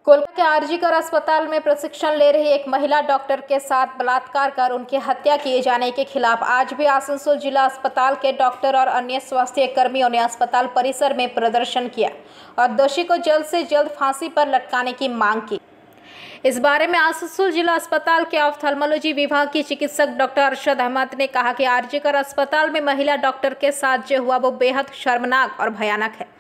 कोलकाता के आरजीकर अस्पताल में प्रशिक्षण ले रही एक महिला डॉक्टर के साथ बलात्कार कर उनकी हत्या किए जाने के खिलाफ आज भी आसनसोल जिला अस्पताल के डॉक्टर और अन्य स्वास्थ्य कर्मियों ने अस्पताल परिसर में प्रदर्शन किया और दोषी को जल्द से जल्द फांसी पर लटकाने की मांग की। इस बारे में आसनसोल जिला अस्पताल के ऑफ्थल्मोलॉजी विभाग की चिकित्सक डॉक्टर अरशद अहमद ने कहा कि आरजीकर अस्पताल में महिला डॉक्टर के साथ जो हुआ वो बेहद शर्मनाक और भयानक है।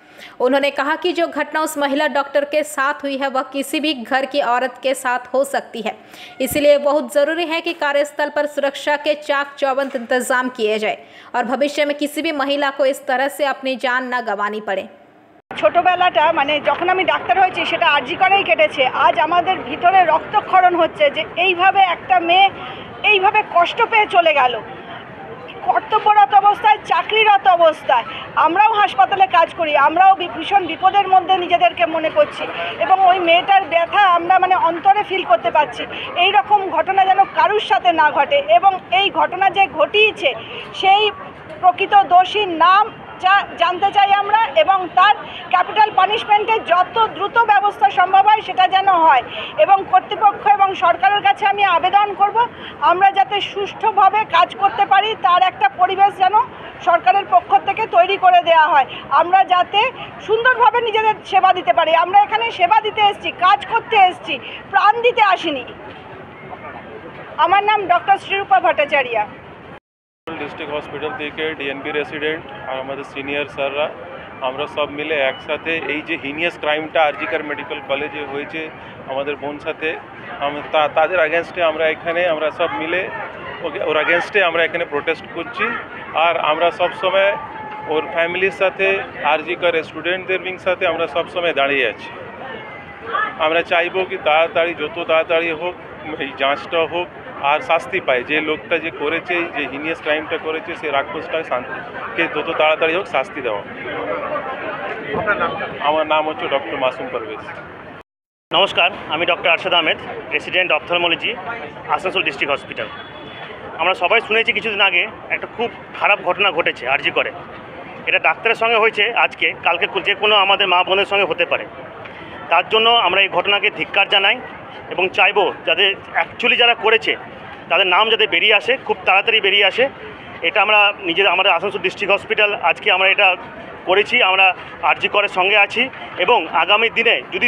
उन्होंने कहा कि जो घटना उस महिला डॉक्टर के साथ हुई है वह किसी भी घर की औरत के साथ हो सकती है, इसलिए बहुत ज़रूरी है कि कार्यस्थल पर सुरक्षा के चाक चौबंद इंतजाम किए जाए और भविष्य में किसी भी महिला को इस तरह से अपनी जान न गंवानी पड़े। ছোটবেলাটা মানে যখন আমি ডাক্তার হয়েছি সেটা আরজি করেই কেটেছে। আজ আমাদের ভিতরে রক্তক্ষরণ হচ্ছে যে এইভাবে একটা মেয়ে এইভাবে কষ্ট পেয়ে চলে গেল, কর্তব্যরত অবস্থায়, চাকরিরত অবস্থায়। আমরাও হাসপাতালে কাজ করি, আমরাও ভীষণ বিপদের মধ্যে নিজেদেরকে মনে করছি এবং ওই মেয়েটার ব্যথা আমরা মানে অন্তরে ফিল করতে পারছি। এই রকম ঘটনা যেন কারুর সাথে না ঘটে এবং এই ঘটনা যে ঘটিয়েছে সেই প্রকৃত দোষীর নাম জানতে চাই আমরা এবং তার ক্যাপিটাল পানিশমেন্টের যত দ্রুত ব্যবস্থা সম্ভব হয় সেটা যেন হয় এবং কর্তৃপক্ষ এবং সরকারের কাছে আমি আবেদন করব আমরা যাতে সুষ্ঠুভাবে কাজ করতে পারি তার একটা পরিবেশ যেন সরকারের পক্ষ থেকে তৈরি করে দেওয়া হয়, আমরা যাতে সুন্দরভাবে নিজেদের সেবা দিতে পারি। আমরা এখানে সেবা দিতে এসেছি, কাজ করতে এসেছি, প্রাণ দিতে আসিনি। আমার নাম doctor Sreerupa Bhattacharya. District hospital থেকে ডিএনবি রেসিডেন্ট আর আমাদের সিনিয়র স্যাররা আমরা সব মিলে একসাথে এই যে হিনিয়াস ক্রাইমটা আরজিকর মেডিকেল কলেজে হয়েছে আমাদের বোন সাথে তাদের আগেনস্টে আমরা সব মিলে ওর আগেনস্টে আমরা এখানে প্রোটেস্ট করছি আর আমরা সব সময় ওর ফ্যামিলির সাথে আরজিকর স্টুডেন্টদের উইং সাথে আমরা সব সময় দাঁড়িয়ে আছি। আমরা চাইবো কি তাড়াতাড়ি যত তাড়াতাড়ি হোক এই যাঁচটা হোক আর শাস্তি পায়, যে লোকটা যে করেছে যে হিনিয়াস ক্রাইমটা করেছে সে রাক্ষসটাকে শান্তিকে যত তাড়াতাড়ি হোক শাস্তি দেওয়া। আমার নাম হচ্ছে ডক্টর মাসুম পারভেজ। নমস্কার, আমি doctor Arshad Ahmed, resident ophthalmology, Asansol district hospital. আমরা সবাই শুনেছি কিছুদিন আগে একটা খুব খারাপ ঘটনা ঘটেছে আরজি করে। এটা ডাক্তারের সঙ্গে হয়েছে, আজকে কালকে যে কোনো আমাদের মা বোনের সঙ্গে হতে পারে। তার জন্য আমরা এই ঘটনাকে ধিক্কার জানাই এবং চাইবো যাতে অ্যাকচুয়ালি যারা করেছে তাদের নাম যাতে বেরিয়ে আসে, খুব তাড়াতাড়ি বেরিয়ে আসে। এটা আমরা আমাদের আসানসোল ডিস্ট্রিক্ট হসপিটাল আজকে আমরা এটা করেছি, আমরা আরজি করের সঙ্গে আছি এবং আগামী দিনে যদি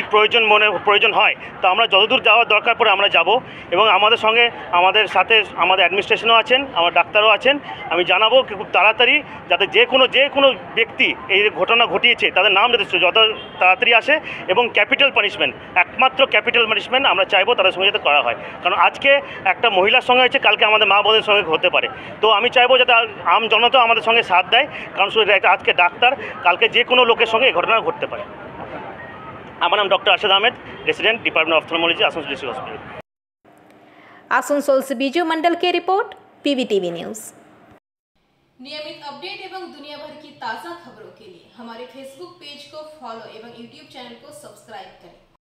প্রয়োজন হয় তো আমরা যতদূর যাওয়ার দরকার পড়ে আমরা যাব এবং আমাদের সঙ্গে আমাদের সাথে আমাদের অ্যাডমিনিস্ট্রেশনও আছেন, আমার ডাক্তারও আছেন। আমি জানাবো খুব তাড়াতাড়ি যাতে যে কোনো ব্যক্তি এই ঘটনা ঘটিয়েছে তাদের নাম যাতে যত তাড়াতাড়ি আসে এবং ক্যাপিটাল পানিশমেন্ট, একমাত্র ক্যাপিটাল পানিশমেন্ট আমরা চাইবো তাদের সঙ্গে যাতে করা হয়। কারণ আজকে একটা মহিলার সঙ্গে হয়েছে, কালকে আমাদের মা বোনের সঙ্গে হতে পারে। তো আমি চাইবো যাতে আম জনতা আমাদের সঙ্গে সাথ দেয়, কারণ শুধু আজকে ডাক্তার, কালকে যে কোনো লোকের সঙ্গে এই ঘটনা ঘটতে পারে। আমার নাম doctor Arshad Ahmed, resident department ophthalmology Asansol district hospital. Asansol से बीजू मंडल की रिपोर्ट, पीवीटीवी न्यूज़। नियमित अपडेट एवं दुनिया भर की ताज़ा खबरों के लिए हमारे फेसबुक पेज को फॉलो एवं यूट्यूब चैनल को सब्सक्राइब करें।